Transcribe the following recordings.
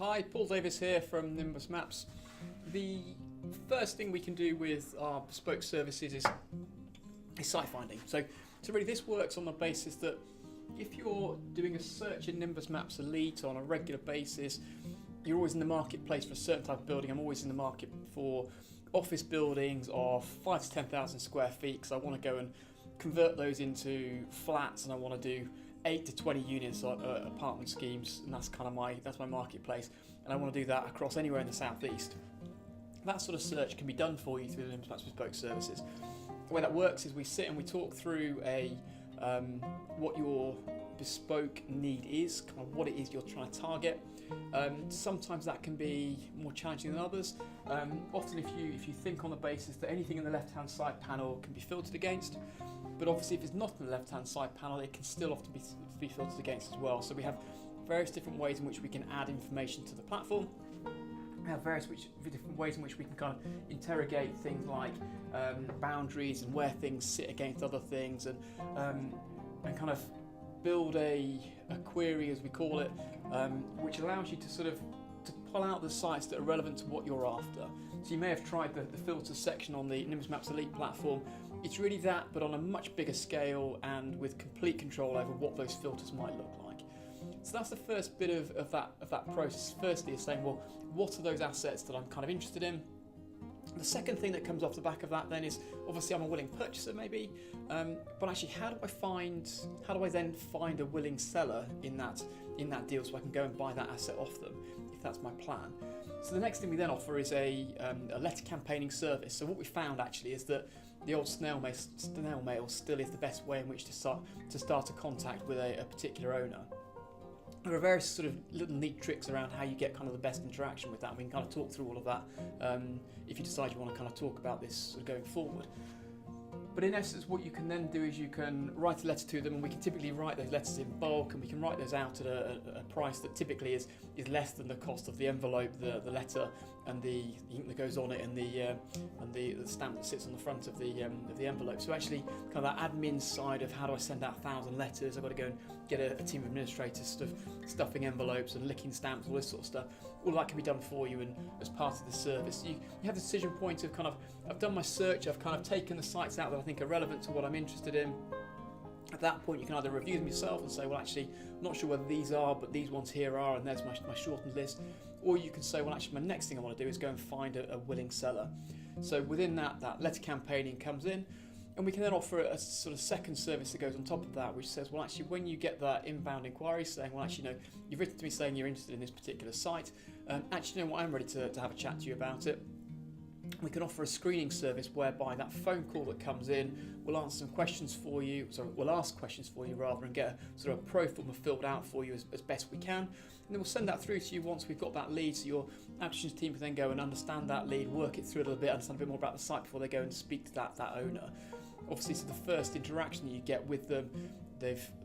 Hi, Paul Davis here from Nimbus Maps. The first thing we can do with our bespoke services is site finding. So really this works on the basis that if you're doing a search in Nimbus Maps Elite on a regular basis, you're always in the marketplace for a certain type of building. I'm always in the market for office buildings of 5 to 10,000 square feet because I want to go and convert those into flats, and I want to do 8 to 20 units apartment schemes, and that's kind of my marketplace, and I want to do that across anywhere in the southeast. That sort of search can be done for you through the Nimbus Maps Bespoke services. The way that works is we sit and we talk through what your bespoke need is, kind of what it is you're trying to target. Sometimes that can be more challenging than others. Often if you think on the basis that anything in the left-hand side panel can be filtered against, but obviously if it's not in the left-hand side panel, it can still often be filtered against as well. So we have various different ways in which we can add information to the platform. We have various different ways in which we can kind of interrogate things like boundaries and where things sit against other things, and kind of build a query, as we call it, which allows you to pull out the sites that are relevant to what you're after. So you may have tried the filter section on the Nimbus Maps Elite platform. It's really that, but on a much bigger scale and with complete control over what those filters might look like. So that's the first bit of that process. Firstly, is saying, well, what are those assets that I'm kind of interested in? The second thing that comes off the back of that then is, obviously I'm a willing purchaser maybe, but actually how do I then find a willing seller in that deal so I can go and buy that asset off them, if that's my plan. So the next thing we then offer is a letter campaigning service. So what we found actually is that the old snail mail still is the best way in which to start a contact with a particular owner. There are various sort of little neat tricks around how you get kind of the best interaction with that, and we can kind of talk through all of that if you decide you want to kind of talk about this sort of going forward. But in essence, what you can then do is you can write a letter to them, and we can typically write those letters in bulk, and we can write those out at a price that typically is less than the cost of the envelope, the letter, and the ink that goes on it, and the stamp that sits on the front of the envelope. So actually, kind of that admin side of how do I send out 1,000 letters? I've got to go and get a team of administrators stuffing envelopes and licking stamps, all this sort of stuff. All that can be done for you, and as part of the service, you have the decision point of kind of, I've done my search, I've kind of taken the sites out that I think are relevant to what I'm interested in. At that point you can either review them yourself and say, well, actually I'm not sure whether these are, but these ones here are, and there's my shortened list. Or you can say, well, actually my next thing I want to do is go and find a willing seller. So within that letter campaigning comes in, and we can then offer a sort of second service that goes on top of that, which says, well, actually when you get that inbound inquiry saying, well, actually, no, you've written to me saying you're interested in this particular site, actually, you know what, I'm ready to have a chat to you about it. We can offer a screening service whereby that phone call that comes in will answer some questions for you, we'll ask questions for you rather, and get a sort of pro forma filled out for you as best we can, and then we'll send that through to you once we've got that lead, so your applications team can then go and understand that lead, work it through a little bit, understand a bit more about the site before they go and speak to that owner. Obviously, so the first interaction that you get with them,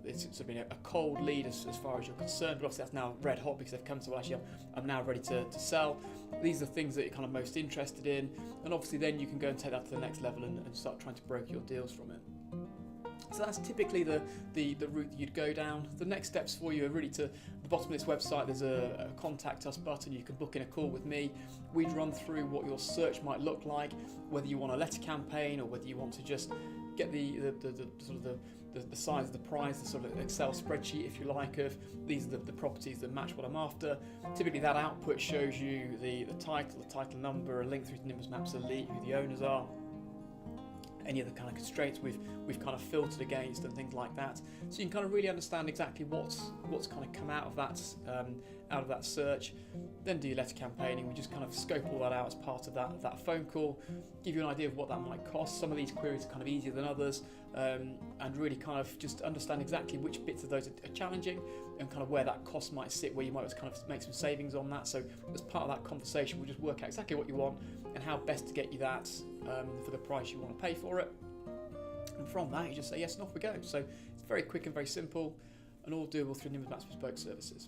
it's sort of been a cold lead as far as you're concerned, but obviously that's now red hot because they've come to, well, actually I'm now ready to sell. These are the things that you're kind of most interested in, and obviously then you can go and take that to the next level and start trying to broker your deals from it. So that's typically the route that you'd go down. The next steps for you are really to the bottom of this website. There's a contact us button. You can book in a call with me. We'd run through what your search might look like, whether you want a letter campaign or whether you want to just get the size of the prize, the sort of Excel spreadsheet, if you like, of these are the properties that match what I'm after. Typically that output shows you the title number, a link through to Nimbus Maps Elite, who the owners are, any of the kind of constraints we've kind of filtered against and things like that. So you can kind of really understand exactly what's kind of come out of that search. Then do your letter campaigning. We just kind of scope all that out as part of that phone call, give you an idea of what that might cost. Some of these queries are kind of easier than others, and really kind of just understand exactly which bits of those are challenging and kind of where that cost might sit, where you might kind of make some savings on that. So as part of that conversation, we'll just work out exactly what you want and how best to get you that for the price you want to pay for it. And from that, you just say yes and off we go. So it's very quick and very simple, and all doable through Nimbus Maps Bespoke services.